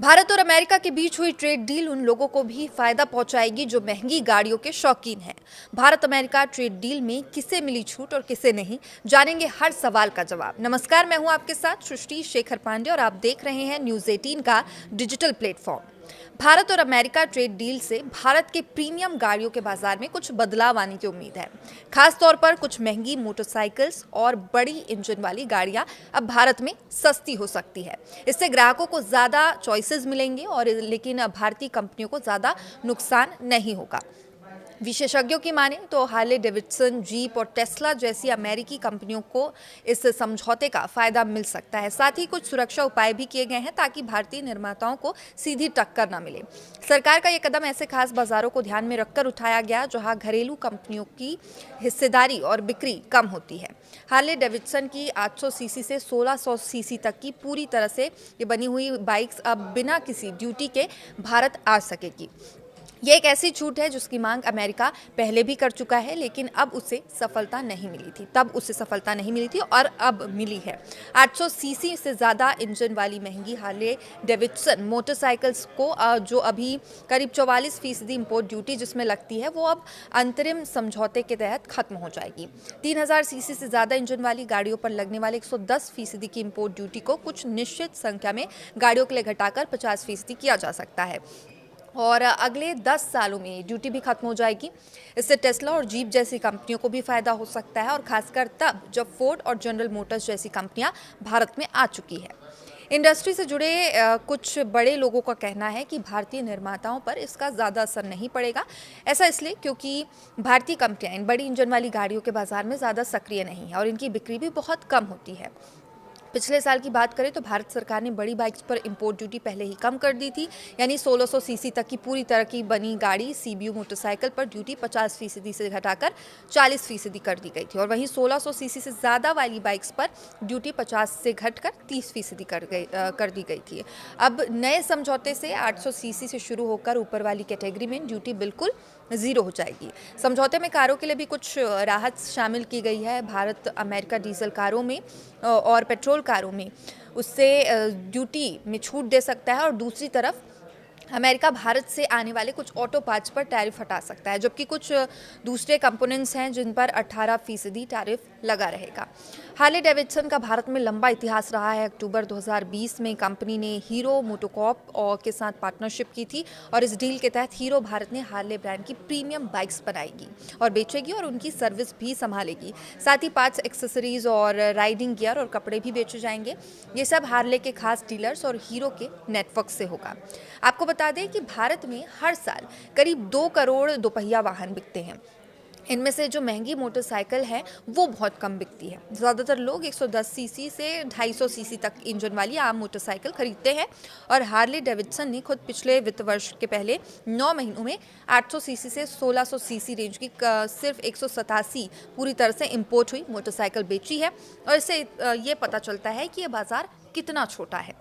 भारत और अमेरिका के बीच हुई ट्रेड डील उन लोगों को भी फायदा पहुंचाएगी जो महंगी गाड़ियों के शौकीन हैं। भारत अमेरिका ट्रेड डील में किसे मिली छूट और किसे नहीं, जानेंगे हर सवाल का जवाब। नमस्कार, मैं हूं आपके साथ सृष्टि शेखर पांडे और आप देख रहे हैं न्यूज़ 18 का डिजिटल प्लेटफॉर्म। भारत और अमेरिका ट्रेड डील से भारत के प्रीमियम गाड़ियों के बाजार में कुछ बदलाव आने की उम्मीद है। खास तौर पर कुछ महंगी मोटरसाइकिल्स और बड़ी इंजन वाली गाड़ियां अब भारत में सस्ती हो सकती है। इससे ग्राहकों को ज़्यादा चॉइसेस मिलेंगे और लेकिन भारतीय कंपनियों को ज़्यादा नुकसान नहीं होगा। विशेषज्ञों की माने तो हार्ले डेविडसन, जीप और टेस्ला जैसी अमेरिकी कंपनियों को इस समझौते का फायदा मिल सकता है। साथ ही कुछ सुरक्षा उपाय भी किए गए हैं ताकि भारतीय निर्माताओं को सीधी टक्कर न मिले। सरकार का यह कदम ऐसे खास बाजारों को ध्यान में रखकर उठाया गया जहां घरेलू कंपनियों की हिस्सेदारी और बिक्री कम होती है। हार्ले डेविडसन की 800 सीसी से 1600 सीसी तक की पूरी तरह से ये बनी हुई बाइक्स अब बिना किसी ड्यूटी के भारत आ सकेगी। ये एक ऐसी छूट है जिसकी मांग अमेरिका पहले भी कर चुका है, लेकिन अब उसे सफलता नहीं मिली थी और अब मिली है। 800 सीसी से ज़्यादा इंजन वाली महंगी हार्ले डेविडसन मोटरसाइकिल्स को जो अभी करीब 44% इंपोर्ट ड्यूटी जिसमें लगती है, वो अब अंतरिम समझौते के तहत खत्म हो जाएगी। 3000 सीसी से ज़्यादा इंजन वाली गाड़ियों पर लगने वाले 110% की इंपोर्ट ड्यूटी को कुछ निश्चित संख्या में गाड़ियों के लिए घटाकर 50% किया जा सकता है और अगले 10 सालों में ड्यूटी भी खत्म हो जाएगी। इससे टेस्ला और जीप जैसी कंपनियों को भी फायदा हो सकता है और खासकर तब जब फोर्ड और जनरल मोटर्स जैसी कंपनियां भारत में आ चुकी है। इंडस्ट्री से जुड़े कुछ बड़े लोगों का कहना है कि भारतीय निर्माताओं पर इसका ज़्यादा असर नहीं पड़ेगा। ऐसा इसलिए क्योंकि भारतीय कंपनियां इन बड़ी इंजन वाली गाड़ियों के बाजार में ज़्यादा सक्रिय नहीं है और इनकी बिक्री भी बहुत कम होती है। पिछले साल की बात करें तो भारत सरकार ने बड़ी बाइक्स पर इंपोर्ट ड्यूटी पहले ही कम कर दी थी, यानी 1600 सीसी तक की पूरी तरह की बनी गाड़ी सीबीयू मोटरसाइकिल पर ड्यूटी 50% से घटाकर 40% कर दी गई थी और वहीं 1600 सीसी से ज़्यादा वाली बाइक्स पर ड्यूटी 50 से घटकर 30% कर दी गई थी। अब नए समझौते से 800 सीसी से शुरू होकर ऊपर वाली कैटेगरी में ड्यूटी बिल्कुल ज़ीरो हो जाएगी। समझौते में कारों के लिए भी कुछ राहत शामिल की गई है। भारत अमेरिका डीजल कारों में और पेट्रोल कारों में उससे ड्यूटी में छूट दे सकता है और दूसरी तरफ अमेरिका भारत से आने वाले कुछ ऑटो पार्ट्स पर टैरिफ हटा सकता है, जबकि कुछ दूसरे कंपोनेंट्स हैं जिन पर 18% टैरिफ लगा रहेगा। हार्ले डेविडसन का भारत में लंबा इतिहास रहा है। अक्टूबर 2020 में कंपनी ने हीरो मोटोकॉर्प के साथ पार्टनरशिप की थी और इस डील के तहत हीरो भारत ने हार्ले ब्रांड की प्रीमियम बाइक्स बनाएगी और बेचेगी और उनकी सर्विस भी संभालेगी। साथ ही पार्ट्स, एक्सेसरीज और राइडिंग गियर और कपड़े भी बेचे जाएंगे। ये सब हार्ले के खास डीलर्स और हीरो के नेटवर्क से होगा। आपको बता दें कि भारत में हर साल करीब 2 करोड़ दोपहिया वाहन बिकते हैं। इनमें से जो महंगी मोटरसाइकिल है वो बहुत कम बिकती है। ज़्यादातर लोग 110 सीसी से 250 सीसी तक इंजन वाली आम मोटरसाइकिल खरीदते हैं और हार्ले डेविडसन ने खुद पिछले वित्त वर्ष के पहले 9 महीनों में 800 सीसी से 1600 सीसी रेंज की सिर्फ 187 पूरी तरह से इंपोर्ट हुई मोटरसाइकिल बेची है और इससे ये पता चलता है कि ये बाजार कितना छोटा है।